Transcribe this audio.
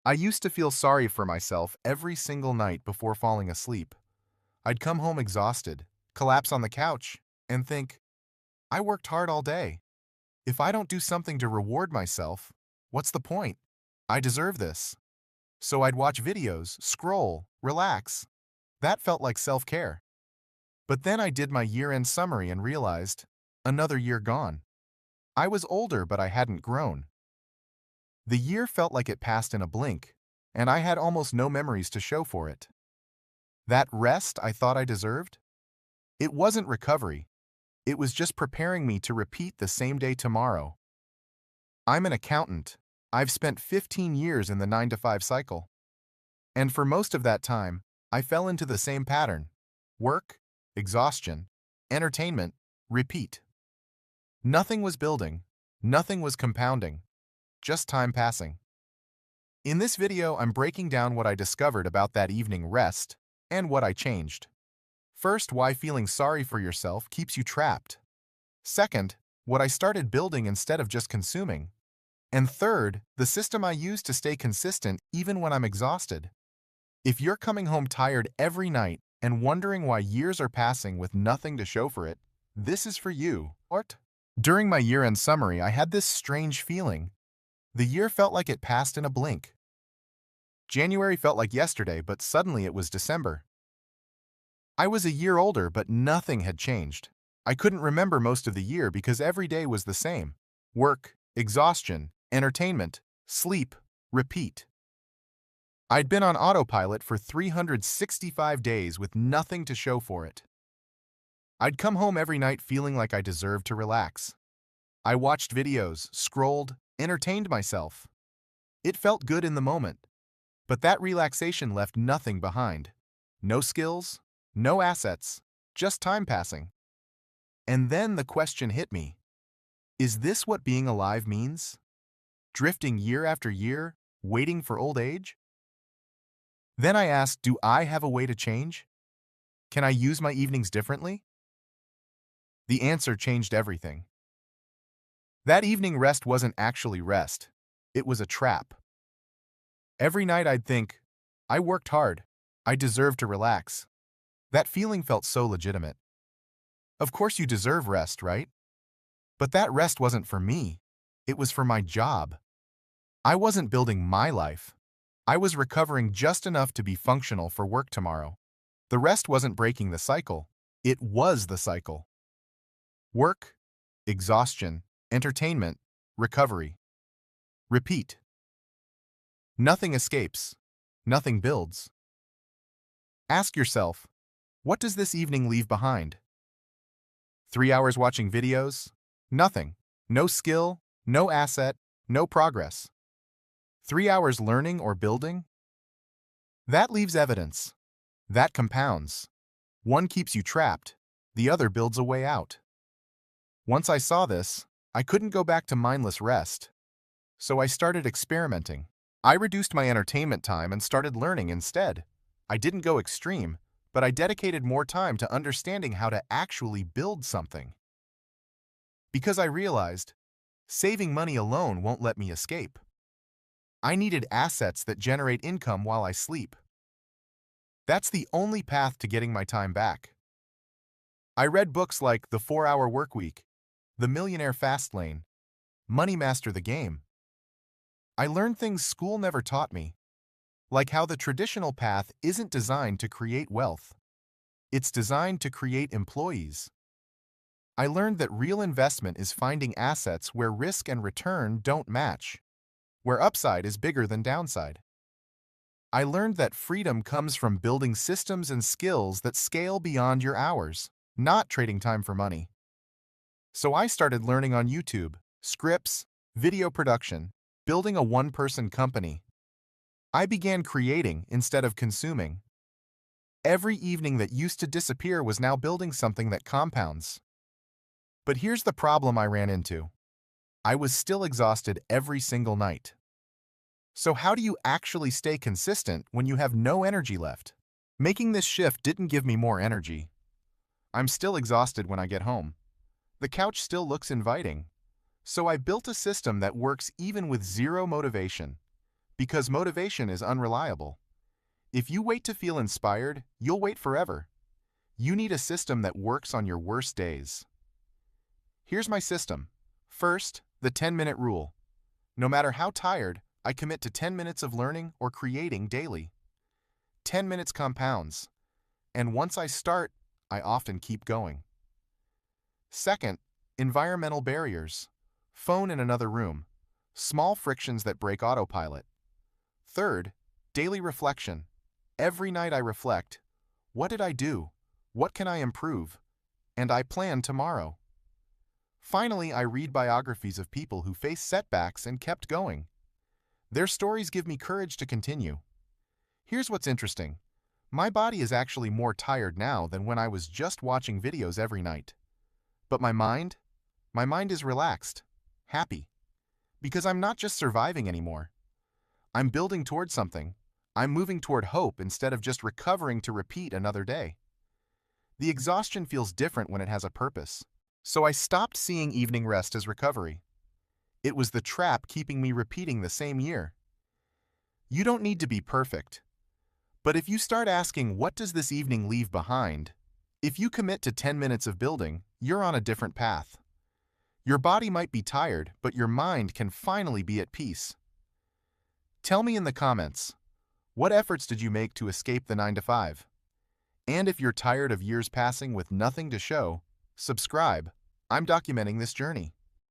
I used to feel sorry for myself every single night before falling asleep. I'd come home exhausted, collapse on the couch, and think, I worked hard all day. If I don't do something to reward myself, what's the point? I deserve this. So I'd watch videos, scroll, relax. That felt like self-care. But then I did my year-end summary and realized, another year gone. I was older, but I hadn't grown. The year felt like it passed in a blink, and I had almost no memories to show for it. That rest I thought I deserved? It wasn't recovery. It was just preparing me to repeat the same day tomorrow. I'm an accountant. I've spent 15 years in the 9 to 5 cycle. And for most of that time, I fell into the same pattern. Work, exhaustion, entertainment, repeat. Nothing was building. Nothing was compounding. Just time passing. In this video, I'm breaking down what I discovered about that evening rest and what I changed. First, why feeling sorry for yourself keeps you trapped. Second, what I started building instead of just consuming. And third, the system I use to stay consistent even when I'm exhausted. If you're coming home tired every night and wondering why years are passing with nothing to show for it, this is for you. What? During my year-end summary, I had this strange feeling. The year felt like it passed in a blink. January felt like yesterday, but suddenly it was December. I was a year older, but nothing had changed. I couldn't remember most of the year because every day was the same. Work, exhaustion, entertainment, sleep, repeat. I'd been on autopilot for 365 days with nothing to show for it. I'd come home every night feeling like I deserved to relax. I watched videos, scrolled, entertained myself. It felt good in the moment, but that relaxation left nothing behind. No skills, no assets, just time passing. And then the question hit me. Is this what being alive means? Drifting year after year, waiting for old age? Then I asked, do I have a way to change? Can I use my evenings differently? The answer changed everything. That evening rest wasn't actually rest. It was a trap. Every night I'd think, I worked hard. I deserve to relax. That feeling felt so legitimate. Of course you deserve rest, right? But that rest wasn't for me. It was for my job. I wasn't building my life. I was recovering just enough to be functional for work tomorrow. The rest wasn't breaking the cycle. It was the cycle. Work, exhaustion, entertainment, recovery. Repeat. Nothing escapes. Nothing builds. Ask yourself, what does this evening leave behind? 3 hours watching videos? Nothing. No skill, no asset, no progress. 3 hours learning or building? That leaves evidence. That compounds. One keeps you trapped. The other builds a way out. Once I saw this, I couldn't go back to mindless rest. So I started experimenting. I reduced my entertainment time and started learning instead. I didn't go extreme, but I dedicated more time to understanding how to actually build something. Because I realized, saving money alone won't let me escape. I needed assets that generate income while I sleep. That's the only path to getting my time back. I read books like The 4-Hour Workweek, The Millionaire Fast Lane, Money Master the Game. I learned things school never taught me, like how the traditional path isn't designed to create wealth. It's designed to create employees. I learned that real investment is finding assets where risk and return don't match, where upside is bigger than downside. I learned that freedom comes from building systems and skills that scale beyond your hours, not trading time for money. So I started learning on YouTube, scripts, video production, building a one-person company. I began creating instead of consuming. Every evening that used to disappear was now building something that compounds. But here's the problem I ran into. I was still exhausted every single night. So how do you actually stay consistent when you have no energy left? Making this shift didn't give me more energy. I'm still exhausted when I get home. The couch still looks inviting. So I built a system that works even with zero motivation. Because motivation is unreliable. If you wait to feel inspired, you'll wait forever. You need a system that works on your worst days. Here's my system. First, the 10-minute rule. No matter how tired, I commit to 10 minutes of learning or creating daily. 10 minutes compounds, and once I start, I often keep going. Second, environmental barriers. Phone in another room. Small frictions that break autopilot. Third, daily reflection. Every night I reflect. What did I do? What can I improve? And I plan tomorrow. Finally, I read biographies of people who faced setbacks and kept going. Their stories give me courage to continue. Here's what's interesting. My body is actually more tired now than when I was just watching videos every night. But my mind is relaxed, happy. Because I'm not just surviving anymore. I'm building toward something. I'm moving toward hope instead of just recovering to repeat another day. The exhaustion feels different when it has a purpose. So I stopped seeing evening rest as recovery. It was the trap keeping me repeating the same year. You don't need to be perfect. But if you start asking, what does this evening leave behind? If you commit to 10 minutes of building, you're on a different path. Your body might be tired, but your mind can finally be at peace. Tell me in the comments, what efforts did you make to escape the 9 to 5? And if you're tired of years passing with nothing to show, subscribe. I'm documenting this journey.